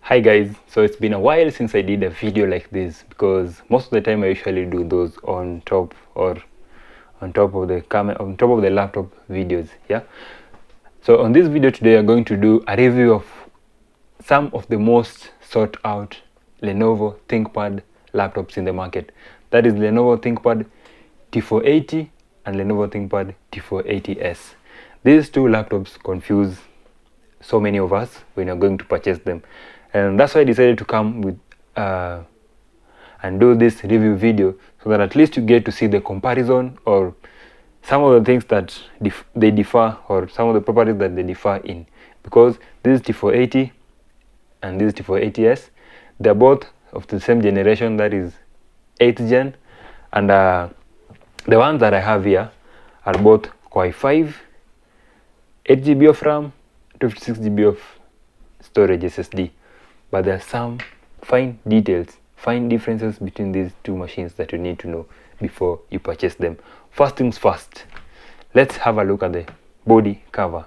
Hi guys, so it's been a while since I did a video like this because most of the time I usually do those on top of the laptop videos. Yeah, so on this video today I'm going to do a review of some of the most sought out Lenovo ThinkPad laptops in the market. That is Lenovo ThinkPad T480 and Lenovo ThinkPad T480s. These two laptops confuse so many of us when you're going to purchase them, and that's why I decided to come with and do this review video, so that at least you get to see the comparison or some of the things that they differ, or some of the properties that they differ in, because this T480 and this T480s, they're both of the same generation, that is 8th gen, and the ones that I have here are both Core i5, 8 GB of RAM, 56 GB of storage SSD, but there are some fine details, fine differences between these two machines that you need to know before you purchase them. First things first, let's have a look at the body cover,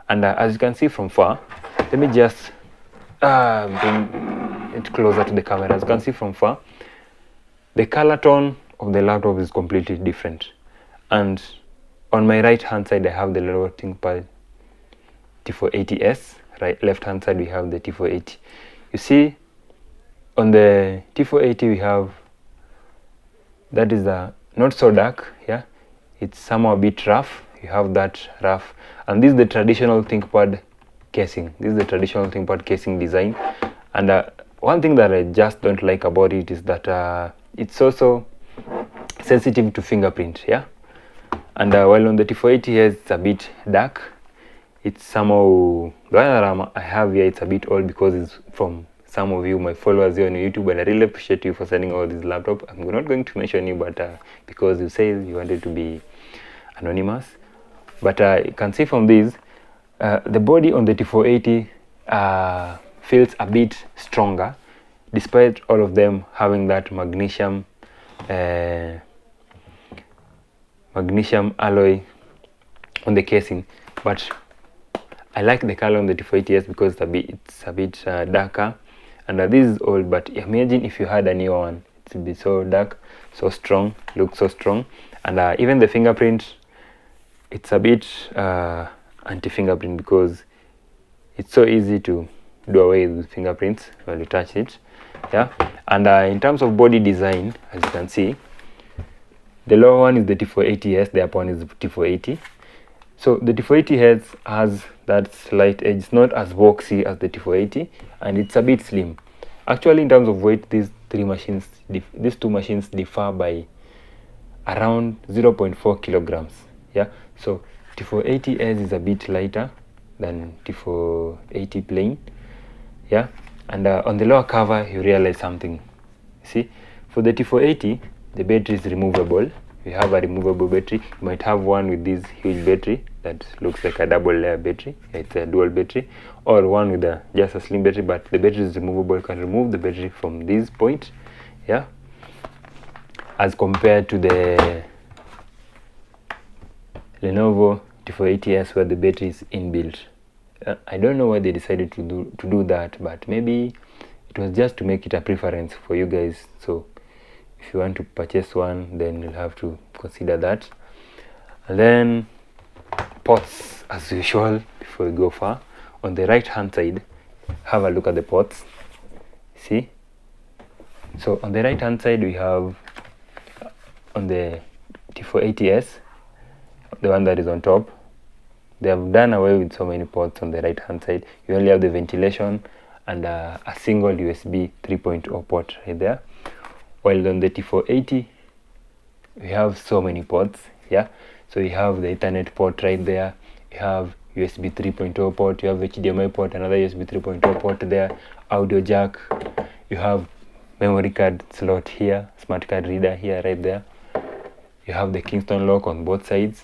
and as you can see from far, let me just bring it closer to the camera. As you can see from far, the color tone of the laptop is completely different, and on my right hand side I have the Lenovo ThinkPad T480s. Left hand side we have the T480. You see, on the T480 we have, that is not so dark, yeah, it's somehow a bit rough. You have that rough, and this is the traditional ThinkPad casing. This is the traditional ThinkPad casing design, and one thing that I just don't like about it is that it's also sensitive to fingerprint, yeah. And while on the T480 here it's a bit dark, it's somehow, the one that I have here, it's a bit old because it's from some of you, my followers here on YouTube, and I really appreciate you for sending all this laptop. I'm not going to mention you, but because you say you wanted to be anonymous. But you can see from this, the body on the T480 feels a bit stronger, despite all of them having that magnesium alloy on the casing. But I like the color on the T480s because it's a bit darker, and this is old, but imagine if you had a new one, it would be so dark, so strong, looks so strong. And even the fingerprint, it's a bit anti-fingerprint because it's so easy to do away with fingerprints when you touch it, yeah. And in terms of body design, as you can see, the lower one is the T480s, the upper one is the T480. So the T480 has that slight edge. It's not as boxy as the T480, and it's a bit slim. Actually, in terms of weight, these two machines differ by around 0.4 kilograms. Yeah. So T480s is a bit lighter than T480 plain. Yeah. And on the lower cover, you realize something. See, for the T480, the battery is removable. You have a removable battery. You might have one with this huge battery that looks like a double layer battery. It's a dual battery, or one with just a slim battery, but the battery is removable. You can remove the battery from this point, yeah, as compared to the Lenovo T480s, where the battery is inbuilt. I don't know why they decided to do that, but maybe it was just to make it a preference for you guys. So if you want to purchase one, then you'll have to consider that. And then ports, as usual, before we go far, on the right hand side, have a look at the ports. See, so on the right hand side we have, on the T480s, the one that is on top, they have done away with so many ports. On the right hand side you only have the ventilation and a single USB 3.0 port right there, while on the T480 we have so many ports, yeah. So you have the Ethernet port right there, you have USB 3.0 port, you have HDMI port, another USB 3.0 port there, audio jack, you have memory card slot here, smart card reader here, right there. You have the Kingston lock on both sides.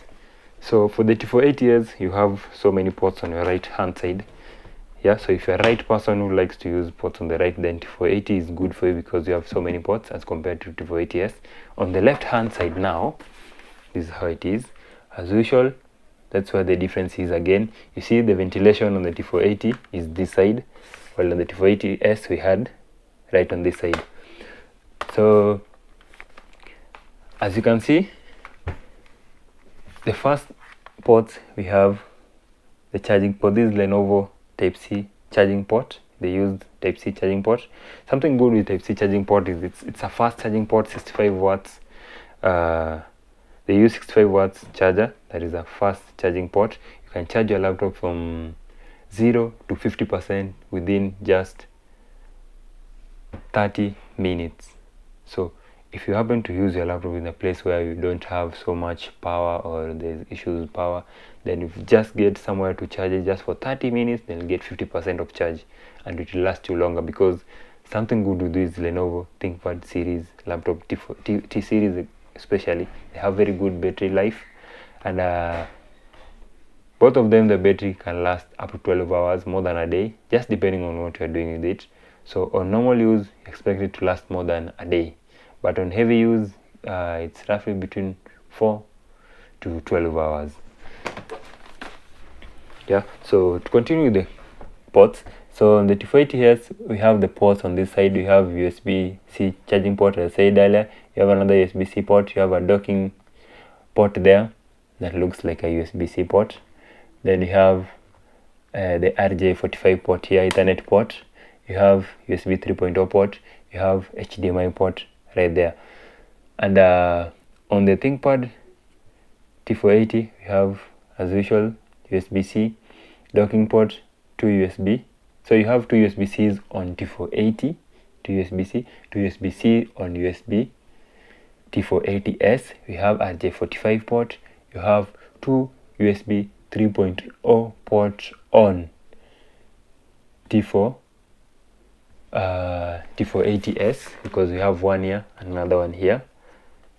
So for the T480s, you have so many ports on your right hand side, yeah. So if you're a right person who likes to use ports on the right, then T480 is good for you because you have so many ports as compared to T480s. On the left hand side now, this is how it is. As usual, that's where the difference is again. You see the ventilation on the T480 is this side, while on the T480s we had right on this side. So as you can see, the first ports we have the charging port. This is Lenovo Type-C charging port. They used Type-C charging port. Something good with Type-C charging port is it's a fast charging port, 65 watts. They use 65 watts charger. That is a fast charging port. You can charge your laptop from 0 to 50% within just 30 minutes. So if you happen to use your laptop in a place where you don't have so much power or there's issues with power, then if you just get somewhere to charge it just for 30 minutes, then you'll get 50% of charge, and it will last you longer, because something good with this Lenovo ThinkPad series laptop, T series especially, they have very good battery life, and both of them, the battery can last up to 12 hours, more than a day, just depending on what you're doing with it. So on normal use, expect it to last more than a day, but on heavy use, it's roughly between 4 to 12 hours. Yeah, so to continue with the ports, so on the T480s we have the ports. On this side we have USB-C charging port, as I said earlier. You have another USB-C port, you have a docking port there that looks like a USB-C port. Then you have the RJ45 port here, Ethernet port. You have USB 3.0 port, you have HDMI port right there. And on the ThinkPad T480 we have, as usual, USB-C docking port, 2 USB. So you have 2 USB-Cs on T480, 2 USB-C, 2 USB-C on USB T480s. We have RJ45 port. You have 2 USB 3.0 ports on T480s, because we have one here and another one here.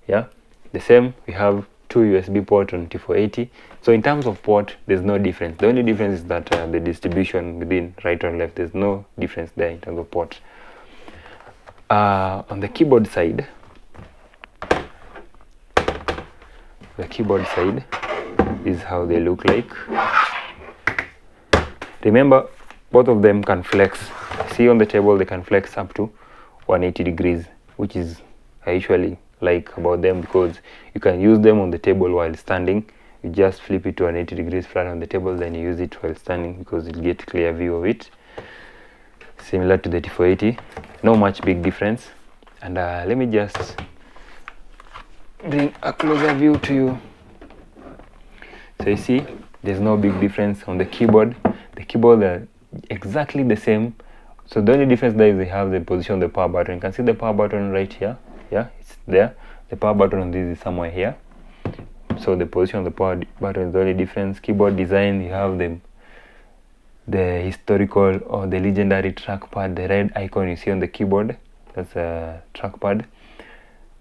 Yeah, the same, we have 2 USB ports on T480. So in terms of port, there's no difference. The only difference is that the distribution within right or left, there's no difference there in terms of port. On the keyboard side, is how they look like. Remember, both of them can flex. See on the table, they can flex up to 180 degrees, which is I usually like about them, because you can use them on the table while standing. You just flip it to 180 degrees flat on the table, then you use it while standing, because you'll get clear view of it. Similar to the T480, no much big difference. And let me just bring a closer view to you. So you see, there's no big difference on the keyboard. The keyboard are exactly the same. So the only difference there is they have the position of the power button. You can see the power button right here. Yeah, it's there. The power button on this is somewhere here. So the position of the power button is the only difference. Keyboard design, you have the historical or the legendary trackpad, the red icon you see on the keyboard. That's a trackpad.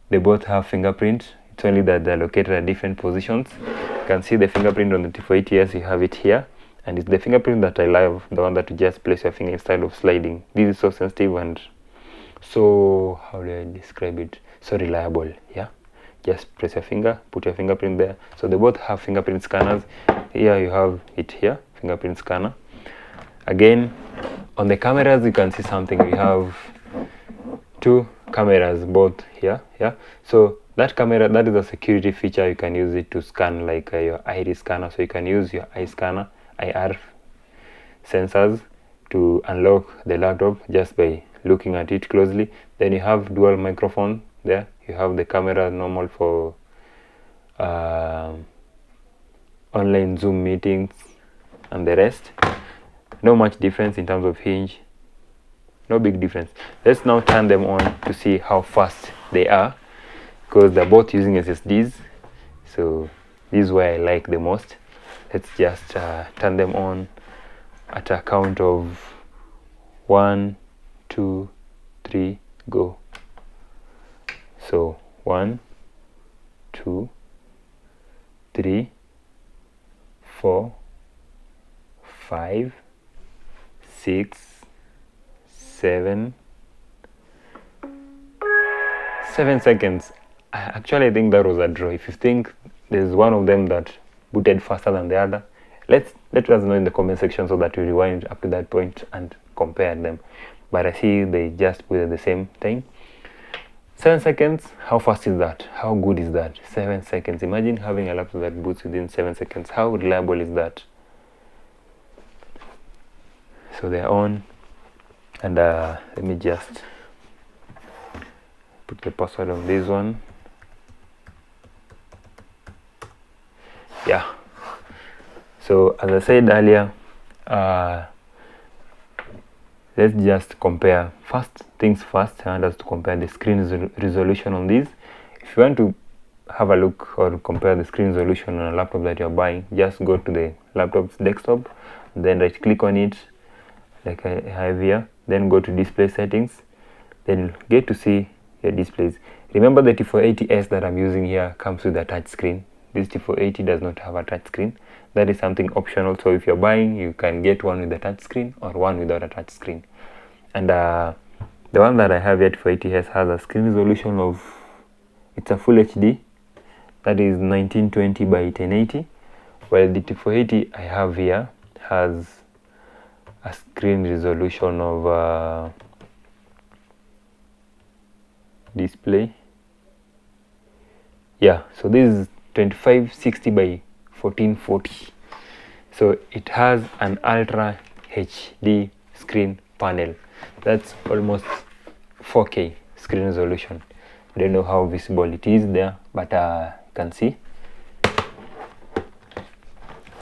They both have fingerprint. It's only that they're located at different positions. You can see the fingerprint on the T480s, you have it here. And it's the fingerprint that I love, the one that you just place your finger instead of sliding. This is so sensitive and so, how do I describe it? So reliable, yeah. Just press your finger, put your fingerprint there. So they both have fingerprint scanners. Here you have it here, fingerprint scanner. Again, on the cameras you can see something. We have 2 cameras both here, yeah. So that camera, that is a security feature. You can use it to scan like your iris scanner. So you can use your eye scanner, IR sensors to unlock the laptop just by looking at it closely. Then you have dual microphone there. You have the camera normal for online Zoom meetings and the rest. No much difference in terms of hinge. No big difference. Let's now turn them on to see how fast they are, because they're both using SSDs. So this is where I like the most. Let's just turn them on at a count of 1, 2, 3, go. So 1, 2, 3, 4, 5, 6, 7 seconds. Actually, I think that was a draw. If you think there's one of them that booted faster than the other, let us know in the comment section so that we rewind up to that point and compared them, but I see they just put at the same time. 7 seconds, how fast is that? How good is that? 7 seconds. Imagine having a laptop that boots within 7 seconds. How reliable is that? So they're on, and let me just put the password on this one. Yeah, so as I said earlier, let's just compare. First things first, I want us to compare the screen resolution on these. If you want to have a look or compare the screen resolution on a laptop that you're buying, just go to the laptop's desktop, then right click on it like I have here, then go to display settings, then you'll get to see your displays. Remember the T480s that I'm using here comes with a touch screen. This T480 does not have a touch screen. That is something optional, so if you're buying, you can get one with a touch screen or one without a touch screen. And the one that I have here, T480s, has a screen resolution of, it's a full HD, that is 1920 by 1080, while the T480 I have here has a screen resolution of display. Yeah, so this is 2560 by 1440. So it has an ultra HD screen panel. That's almost 4K screen resolution. I don't know how visible it is there, but you can see.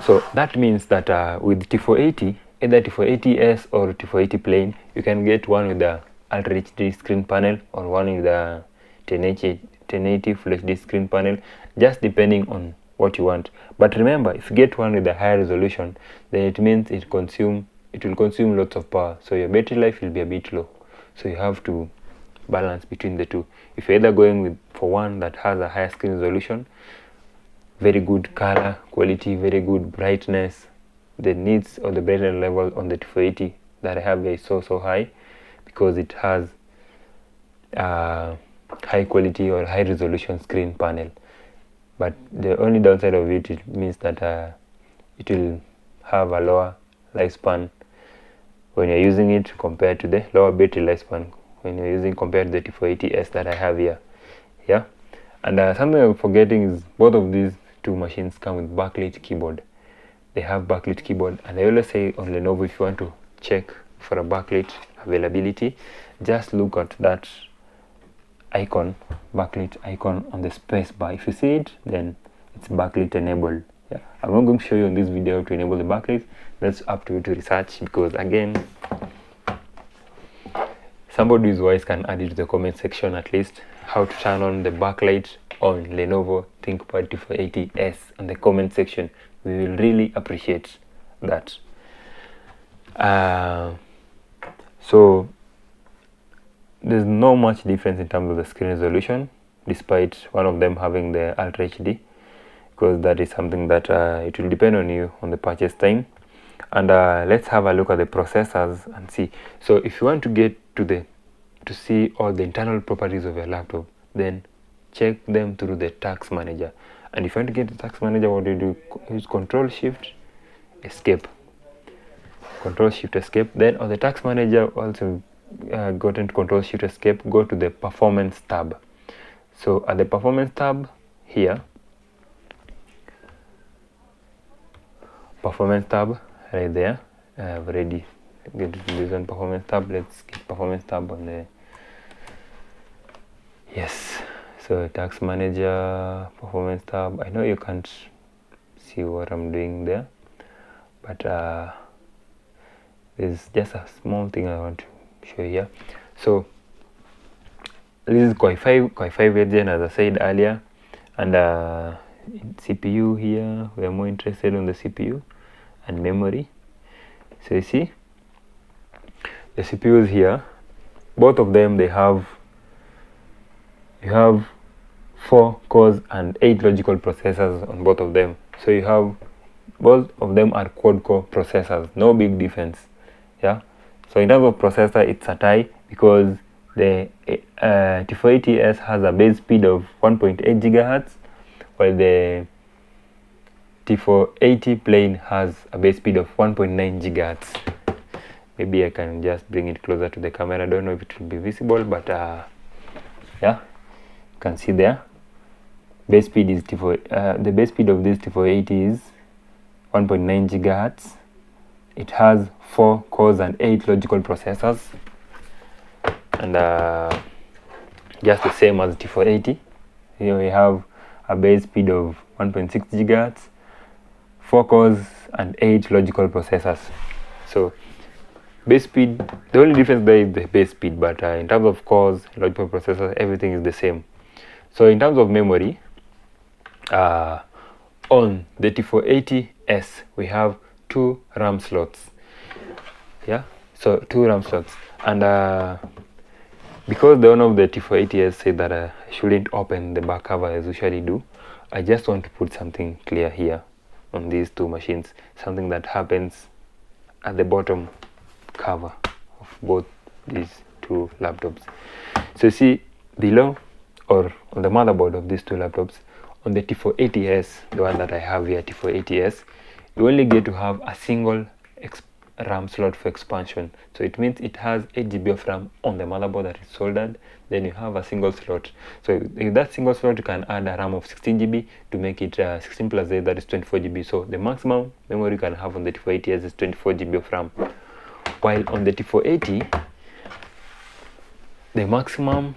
So that means that with T480, either T480s or T480 plain, you can get one with the Ultra HD screen panel or one with the 1080 Full HD screen panel, just depending on what you want. But remember, if you get one with a higher resolution, then it means it will consume lots of power, so your battery life will be a bit low. So you have to balance between the two. If you're either going for one that has a higher screen resolution, very good color quality, very good brightness, the needs or the brightness level on the T480 that I have is so high, because it has high quality or high resolution screen panel. But the only downside of it means that it will have a lower lifespan when you're using it compared to the lower battery lifespan when you're using compared to the T480s that I have here. Yeah, and something I'm forgetting is both of these two machines come with backlit keyboard. They have backlit keyboard, and I always say on Lenovo, if you want to check for a backlit availability, just look at that icon, backlit icon on the space bar. If you see it, then it's backlit enabled. Yeah, I'm not going to show you in this video to enable the backlit. That's up to you to research, because again, somebody who's wise can add it to the comment section at least, how to turn on the backlight on Lenovo ThinkPad T480s in the comment section. We will really appreciate that. So there's no much difference in terms of the screen resolution, despite one of them having the Ultra HD, because that is something that it will depend on you on the purchase time. And let's have a look at the processors and see. So if you want to get to see all the internal properties of your laptop, then check them through the task manager. And if you want to get the task manager, what do? Use Control Shift Escape. Control Shift Escape. Then on the task manager, also go into Control Shift Escape, go to the Performance tab. So at the Performance tab here, Performance tab right there, I've already get to this one, Performance tab. Let's get Performance tab on the, yes, so task manager, Performance tab. I know you can't see what I'm doing there, but there's just a small thing I want to show you here. So this is Core 5 region, as I said earlier, and CPU here, we are more interested on the CPU and memory. So you see the CPUs here, both of them, you have 4 cores and 8 logical processors on both of them. So you have, both of them are quad core processors, no big difference. Yeah, so in terms of processor, it's a tie, because the T480s has a base speed of 1.8 gigahertz, while the T480 plain has a base speed of 1.9 gigahertz. Maybe I can just bring it closer to the camera. I don't know if it will be visible, but yeah, you can see there. Base speed is the base speed of this T480 is 1.9 gigahertz. It has 4 cores and 8 logical processors, and just the same as T480. Here we have a base speed of 1.6 gigahertz, 4 cores and 8 logical processors. So base speed, the only difference there is the base speed, but in terms of cores, logical processors, everything is the same. So in terms of memory, on the T480s we have 2 RAM slots. Yeah, so 2 RAM slots, and because the owner of the T480s said that I shouldn't open the back cover as usually do, I just want to put something clear here on these 2 machines, something that happens at the bottom cover of both these 2 laptops. So you see below, or on the motherboard of these 2 laptops, on the T480s, the one that I have here, T480s, you only get to have a single RAM slot for expansion. So it means it has 8 GB of RAM on the motherboard that is soldered. Then you have a single slot. So in that single slot, you can add a RAM of 16 GB to make it 16 plus 8, that is 24 GB. So the maximum memory you can have on the T480s is 24 GB of RAM. While on the T480, the maximum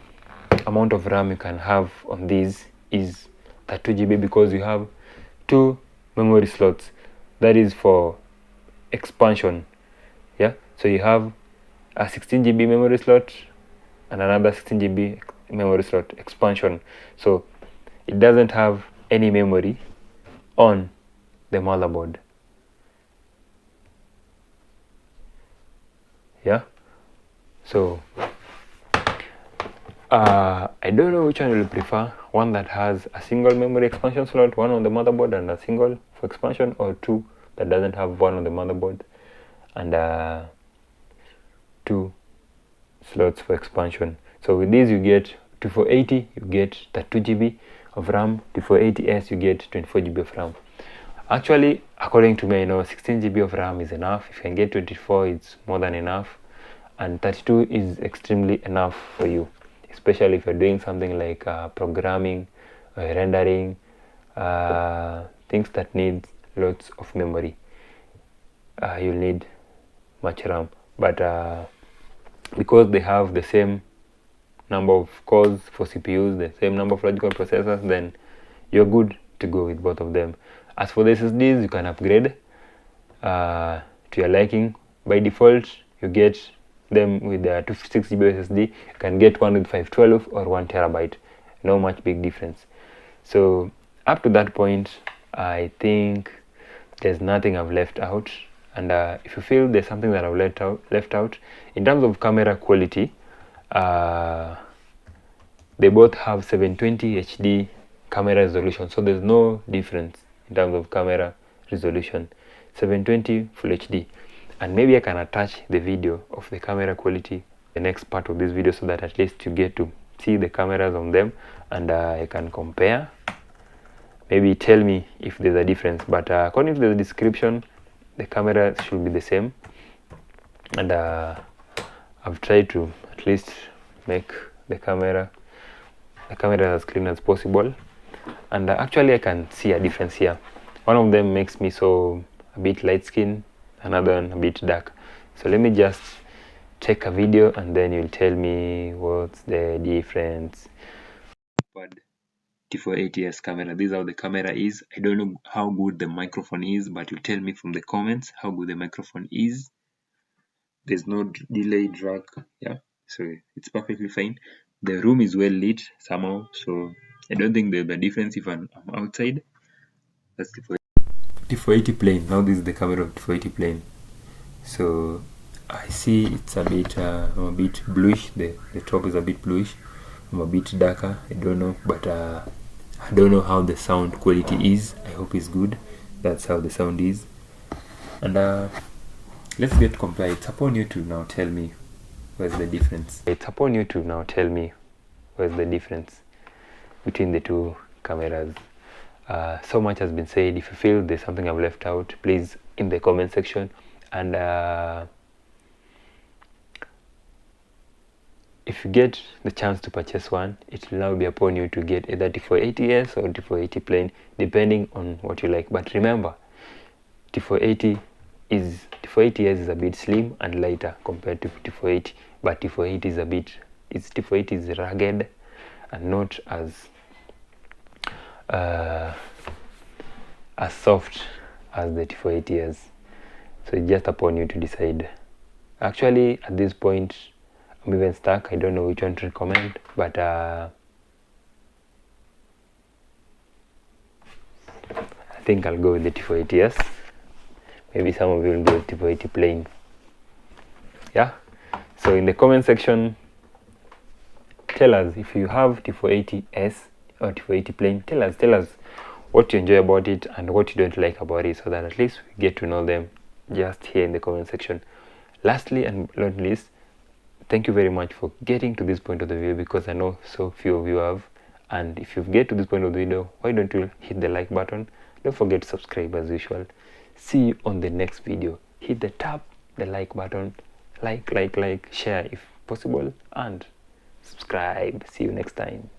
amount of RAM you can have on these is 32 GB, because you have 2 memory slots. That is for expansion. Yeah, so you have a 16 GB memory slot and another 16 GB memory slot expansion. So it doesn't have any memory on the motherboard. Yeah, so I don't know which one you'll prefer, one that has a single memory expansion slot, one on the motherboard and a single for expansion, or 2 that doesn't have one on the motherboard and 2 slots for expansion. So with these you get T480, you get 32 GB of RAM. T480s, you get 24 GB of RAM. Actually, according to me, 16 GB of RAM is enough. If you can get 24, it's more than enough, and 32 is extremely enough for you, especially if you're doing something like programming or rendering, things that need lots of memory. You'll need much RAM, but because they have the same number of cores for CPUs, the same number of logical processors, then you're good to go with both of them. As for the SSDs, you can upgrade to your liking. By default, you get them with the 256 GB SSD. You can get one with 512 or 1 terabyte. No much big difference. So up to that point, I think there's nothing I've left out. And if you feel there's something that I've left out in terms of camera quality, they both have 720 HD camera resolution, so there's no difference in terms of camera resolution. 720 full HD, and maybe I can attach the video of the camera quality the next part of this video, so that at least you get to see the cameras on them and you can compare. Maybe tell me if there's a difference, but according to the description, the camera should be the same, and I've tried to at least make the camera as clean as possible, and actually I can see a difference here. One of them makes me so a bit light skin, another one a bit dark. So let me just take a video and then you'll tell me what's the difference. T480s camera, this is how the camera is. I don't know how good the microphone is, but you tell me from the comments how good the microphone is. There's no delay drag, yeah, so it's perfectly fine. The room is well lit somehow, so I don't think there's a difference if I'm outside. That's T480 plain. Now this is the camera of T480 plain. So I see it's a bit I'm a bit bluish. The top is a bit bluish. I'm a bit darker. I don't know, but I don't know how the sound quality is. I hope it's good. That's how the sound is. And let's get compared. It's upon you to now tell me where's the difference. It's upon you to now tell me where's the difference between the two cameras. So much has been said. If you feel there's something I've left out, please in the comment section. And if you get the chance to purchase one, it will now be upon you to get either T480s or T480 plain, depending on what you like. But remember, T480s is a bit slim and lighter compared to T480, but T480 is rugged and not as soft as the T480s. So it's just upon you to decide. Actually, at this point, I'm even stuck. I don't know which one to recommend, but I think I'll go with the T480s. Maybe some of you will go with T480 plain. Yeah. So in the comment section, tell us if you have T480s or T480 plain. Tell us what you enjoy about it and what you don't like about it, so that at least we get to know them just here in the comment section. Lastly and not least, thank you very much for getting to this point of the video, because I know so few of you have. And if you get to this point of the video, why don't you hit the like button? Don't forget to subscribe as usual. See you on the next video. Hit the like button, like, share if possible, and subscribe. See you next time.